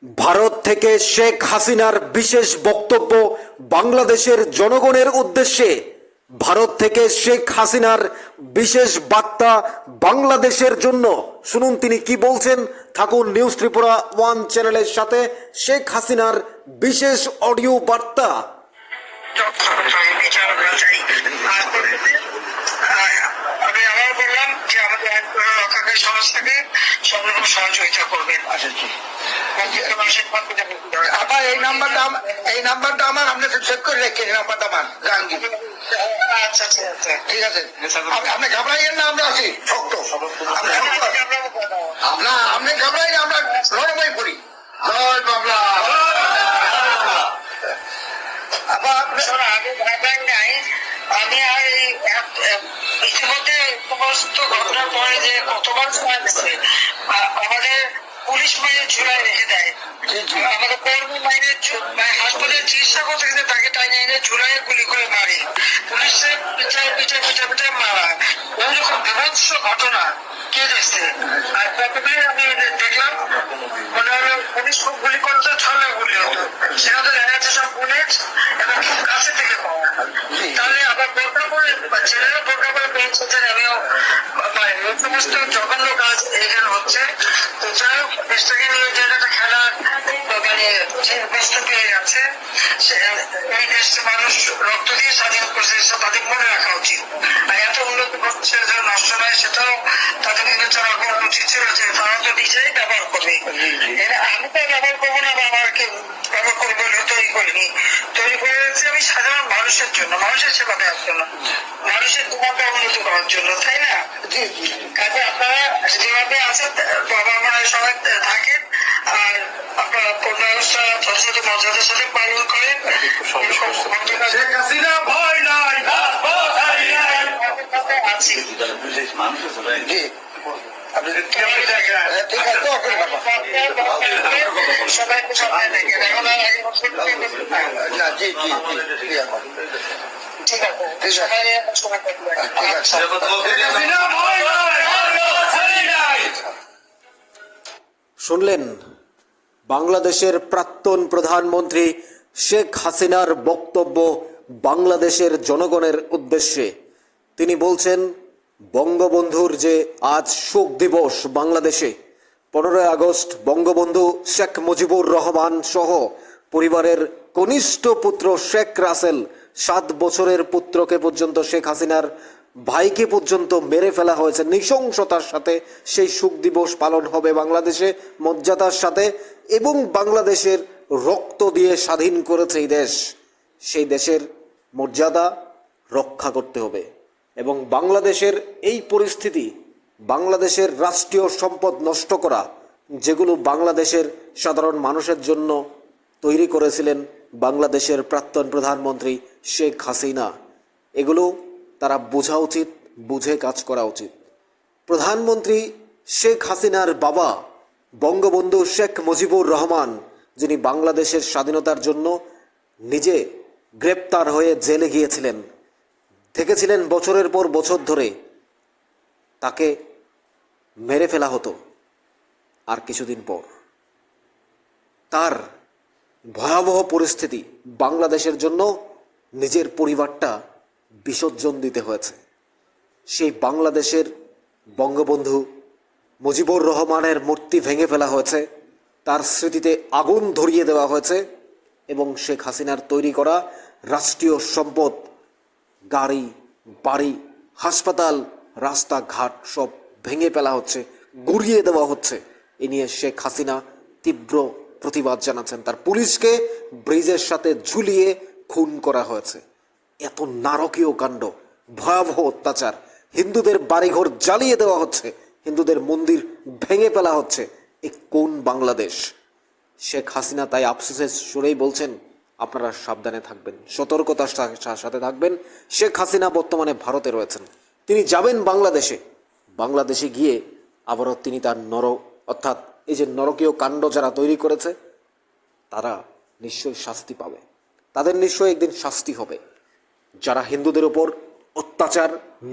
ভারত থেকে শেখ হাসিনার বিশেষ বক্তব্য বাংলাদেশের জনগণের উদ্দেশ্যে। ভারত থেকে শেখ হাসিনার বিশেষ বার্তা বাংলাদেশের জন্য। শুনুন তিনি কি বলছেন। থাকুন নিউজ ত্রিপুরা ওয়ান চ্যানেলের সাথে। শেখ হাসিনার বিশেষ অডিও বার্তা। আমি আবার বললাম যে আমাদের আইন রক্ষাকারী সংস্থাকে সব রকম সহযোগিতা করবেন। আপনার এই নাম্বারটা আমার আপনাকে সেভ করে রেখে নাম্বারটা আমার জাহাঙ্গীর। আচ্ছা আচ্ছা আচ্ছা ঠিক আছে, আপনি ঘাবড়াইয়েন না, আমরা আছি শক্ত। না, আপনি ঘাবড়াই না, আমরা লড়াই করি। জয় বাংলা। আগে ভাবলাম নাই আমি আর ইতিমধ্যে সমস্ত ঘটনার পরে যে কতবার শুনেছে আমাদের পুলিশ মাইনে ঝুলাই রেখে দেয়, আমাদের কর্মী মাইনে হাসপাতালে চিকিৎসা করতে গেলে তাকে টাইনে এনে ঝুলাই গুলি করে মারে, পুলিশের পিঠায় পিঠায় পিঠা পিঠা মারা, ওই রকম বিভৎস ঘটনা কে দেখছে? আর প্রথমে আমি দেখলাম মনে হলো পুলিশ খুব গুলি করতে ছলে গুলি হতো, সেটা তো দেখা যাচ্ছে সব পুলিশ এবং খুব কাছে থেকে পাওয়া। তাহলে আবার বোরকা পরে ছেলেরা বোরকা পরে পেয়েছেন, আমিও এই সমস্ত জঘন্য কাজ এখানে হচ্ছে। তো যাই হোক, দেশটাকে নিয়ে যে একটা খেলার মানে যে ব্যস্ত পেয়ে যাচ্ছে, এই দেশে মানুষ রক্ত দিয়ে স্বাধীন করছে, তাদের মনে রাখা উচিত। আর এত উন্নত করছে যেন নষ্ট নয়, সেটাও তাদের বিবেচনা করা উচিত ছিল যে তারা তো নিজেই ব্যবহার করবে। আমি তো ব্যবহার করবো না বা আমাকে ব্যবহার করবো তৈরি করিনি, তৈরি করে রেখেছি আমি সাধারণ মানুষের জন্য, মানুষের সেবা দেওয়ার জন্য, মানুষের তোমাকে উন্নত করার জন্য, তাই না? কাজে আপনারা যেভাবে আছেন বাবা মায়ের সবাই থাকেন আর আপনারা ব্যবস্থা যথাযথ মর্যাদার সাথে পালন করেন। আছি সবাইকে সবাই দেখেন এখন আর আগে ঠিক আছে, সবাই শুনলেন বাংলাদেশের প্রাক্তন প্রধানমন্ত্রী শেখ হাসিনার বক্তব্য বাংলাদেশের জনগণের উদ্দেশ্যে। তিনি বলছেন বঙ্গবন্ধুর যে আজ শোক দিবস বাংলাদেশে, 15 আগস্ট বঙ্গবন্ধু শেখ মুজিবুর রহমান সহ পরিবারের কনিষ্ঠ পুত্র শেখ রাসেল 7 বছরের পুত্রকে পর্যন্ত, শেখ হাসিনার ভাইকে পর্যন্ত মেরে ফেলা হয়েছে নৃশংসতার সাথে। সেই শোক দিবস পালন হবে বাংলাদেশে মর্যাদার সাথে, এবং বাংলাদেশের রক্ত দিয়ে স্বাধীন করেছে এই দেশ, সেই দেশের মর্যাদা রক্ষা করতে হবে। এবং বাংলাদেশের এই পরিস্থিতি, বাংলাদেশের রাষ্ট্রীয় সম্পদ নষ্ট করা, যেগুলো বাংলাদেশের সাধারণ মানুষের জন্য তৈরি করেছিলেন বাংলাদেশের প্রাক্তন প্রধানমন্ত্রী শেখ হাসিনা, এগুলো তারা বোঝা উচিত, বুঝে কাজ করা উচিত। প্রধানমন্ত্রী শেখ হাসিনার বাবা বঙ্গবন্ধু শেখ মুজিবুর রহমান, যিনি বাংলাদেশের স্বাধীনতার জন্য নিজে গ্রেপ্তার হয়ে জেলে গিয়েছিলেন, থেকেছিলেন বছরের পর বছর ধরে, তাকে মেরে ফেলা হতো। আর কিছুদিন পর তার ভয়াবহ পরিস্থিতি, বাংলাদেশের জন্য নিজের পরিবারটা বিসর্জন দিতে হয়েছে। সেই বাংলাদেশের বঙ্গবন্ধু মুজিবুর রহমানের মূর্তি ভেঙে ফেলা হয়েছে, তার স্মৃতিতে আগুন ধরিয়ে দেওয়া হয়েছে, এবং শেখ হাসিনার তৈরি করা রাষ্ট্রীয় সম্পদ, গাড়ি বাড়ি, হাসপাতাল, রাস্তাঘাট সব ভেঙে ফেলা হচ্ছে, গুড়িয়ে দেওয়া হচ্ছে। এ নিয়ে শেখ হাসিনা তীব্র প্রতিবাদ জানাচ্ছেন। তার পুলিশকে ব্রিজের সাথে ঝুলিয়ে খুন করা হয়েছে। এত নারকীয় কাণ্ড, ভয়াবহ অত্যাচার, হিন্দুদের বাড়িঘর জ্বালিয়ে দেওয়া হচ্ছে, হিন্দুদের মন্দির ভেঙে ফেলা হচ্ছে। এ কোন বাংলাদেশ? শেখ হাসিনা তাই আফসোসের সুরেই বলছেন আপনারা সাবধানে থাকবেন, সতর্কতার সাথে থাকবেন। শেখ হাসিনা বর্তমানে ভারতে রয়েছেন, তিনি যাবেন বাংলাদেশে। বাংলাদেশে গিয়ে আবারও তিনি তার অর্থাৎ এই যে নরকীয় কাণ্ড যারা তৈরি করেছে, তারা নিশ্চয়ই শাস্তি পাবে, তাদের নিশ্চয়ই একদিন শাস্তি হবে। যারা হিন্দুদের ওপর অত্যাচার,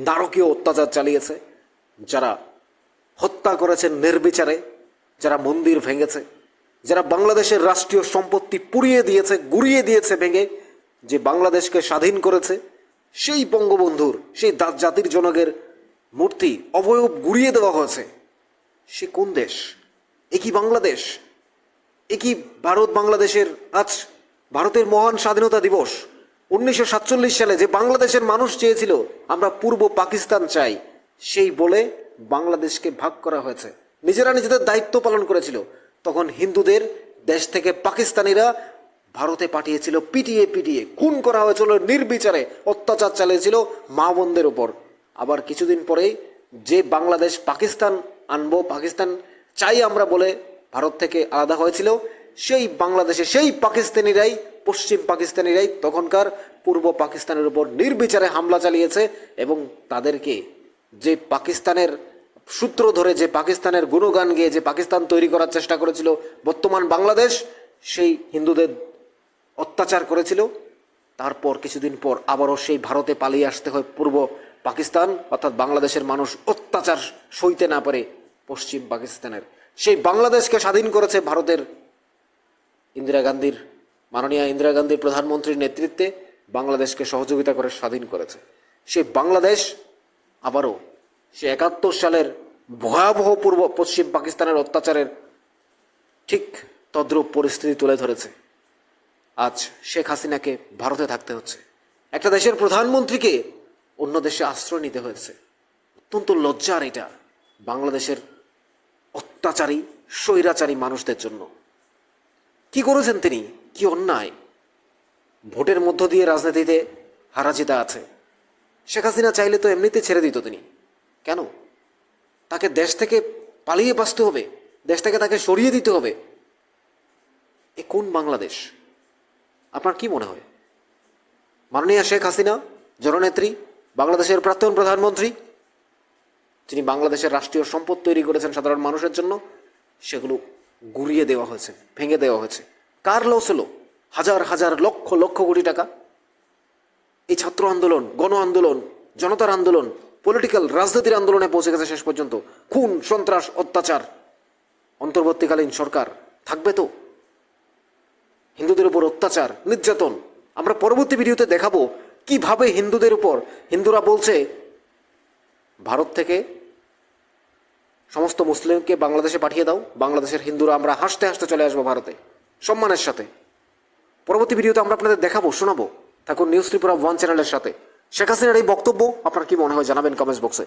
নারকীয় অত্যাচার চালিয়েছে, যারা হত্যা করেছে নির্বিচারে, যারা মন্দির ভেঙেছে, যারা বাংলাদেশের রাষ্ট্রীয় সম্পত্তি পুড়িয়ে দিয়েছে, গুড়িয়ে দিয়েছে ভেঙে, যে বাংলাদেশকে স্বাধীন করেছে, সেই বঙ্গবন্ধুর, সেই জাতির জনকের মূর্তি, অবয়ব গুড়িয়ে দেওয়া হয়েছে। সে কোন দেশ? এ কি বাংলাদেশ? এ কি ভারত? বাংলাদেশের আজ ভারতের মহান স্বাধীনতা দিবস 1947 সালে যে বাংলাদেশের মানুষ চেয়েছিল আমরা পূর্ব পাকিস্তান চাই, সেই বলে বাংলাদেশকে ভাগ করা হয়েছে। নিজেরা নিজেদের দায়িত্ব পালন করেছিল। তখন হিন্দুদের দেশ থেকে পাকিস্তানিরা ভারতে পাঠিয়েছিল, পিটিয়ে পিটিয়ে খুন করা হয়েছিল, নির্বিচারে অত্যাচার চালিয়েছিল মা বোনদের উপর। আবার কিছুদিন পরেই যে বাংলাদেশ পাকিস্তান আনবো, পাকিস্তান চাই আমরা বলে ভারত থেকে আলাদা হয়েছিল, সেই বাংলাদেশে সেই পাকিস্তানিরাই, পশ্চিম পাকিস্তানিরাই তখনকার পূর্ব পাকিস্তানের উপর নির্বিচারে হামলা চালিয়েছে এবং তাদেরকে, যে পাকিস্তানের সূত্র ধরে, যে পাকিস্তানের গুণগান গেয়ে যে পাকিস্তান তৈরি করার চেষ্টা করেছিল বর্তমান বাংলাদেশ, সেই হিন্দুদের অত্যাচার করেছিল। তারপর কিছুদিন পর আবারও সেই ভারতে পালিয়ে আসতে হয় পূর্ব পাকিস্তান, অর্থাৎ বাংলাদেশের মানুষ অত্যাচার সইতে না পারে পশ্চিম পাকিস্তানের। সেই বাংলাদেশকে স্বাধীন করেছে ভারতের ইন্দিরা গান্ধীর, মাননীয় ইন্দিরা গান্ধীর প্রধানমন্ত্রীর নেতৃত্বে বাংলাদেশকে সহযোগিতা করে স্বাধীন করেছে। সেই বাংলাদেশ আবারও সে 71 সালের ভয়াবহ পূর্ব পশ্চিম পাকিস্তানের অত্যাচারের ঠিক তদ্রূপ পরিস্থিতি তুলে ধরেছে। আজ শেখ হাসিনাকে ভারতে থাকতে হচ্ছে, একটা দেশের প্রধানমন্ত্রীকে অন্য দেশে আশ্রয় নিতে হয়েছে। অত্যন্ত লজ্জার এটা বাংলাদেশের অত্যাচারী, স্বৈরাচারী মানুষদের জন্য। কি করেছেন তিনি? কি অন্যায়! ভোটের মধ্য দিয়ে রাজনীতিতে হারাজিতা আছে। শেখ হাসিনা চাইলে তো এমনিতে ছেড়ে দিত তিনি। কেন তাকে দেশ থেকে পালিয়ে বাঁচতে হবে? দেশ থেকে তাকে সরিয়ে দিতে হবে? এ কোন বাংলাদেশ? আপনার কি মনে হয়? মাননীয় শেখ হাসিনা জননেত্রী, বাংলাদেশের প্রাক্তন প্রধানমন্ত্রী, তিনি বাংলাদেশের রাষ্ট্রীয় সম্পদ তৈরি করেছেন সাধারণ মানুষের জন্য, সেগুলো গুড়িয়ে দেওয়া হয়েছে, ভেঙে দেওয়া হয়েছে। কার লস হলো? হাজার হাজার লক্ষ লক্ষ কোটি টাকা। এই ছাত্র আন্দোলন, গণ আন্দোলন, জনতার আন্দোলন, পলিটিক্যাল রাজনীতির আন্দোলনে পৌঁছে গেছে শেষ পর্যন্ত। খুন, সন্ত্রাস, অত্যাচার। অন্তর্বর্তীকালীন সরকার থাকবে তো? হিন্দুদের উপর অত্যাচার, নির্যাতন আমরা পরবর্তী ভিডিওতে দেখাবো কিভাবে হিন্দুদের উপর, হিন্দুরা বলছে ভারত থেকে সমস্ত মুসলিমকে বাংলাদেশে পাঠিয়ে দাও, বাংলাদেশের হিন্দুরা আমরা হাসতে হাসতে চলে আসবো ভারতে সম্মানের সাথে। পরবর্তী ভিডিওতে আমরা আপনাদের দেখাবো, শোনাবো। থাকুন নিউজ ত্রিপুরা 1 চ্যানেলের সাথে। শেখ হাসিনার এই বক্তব্য আপনার কি মনে হয় জানাবেন কমেন্টস বক্সে।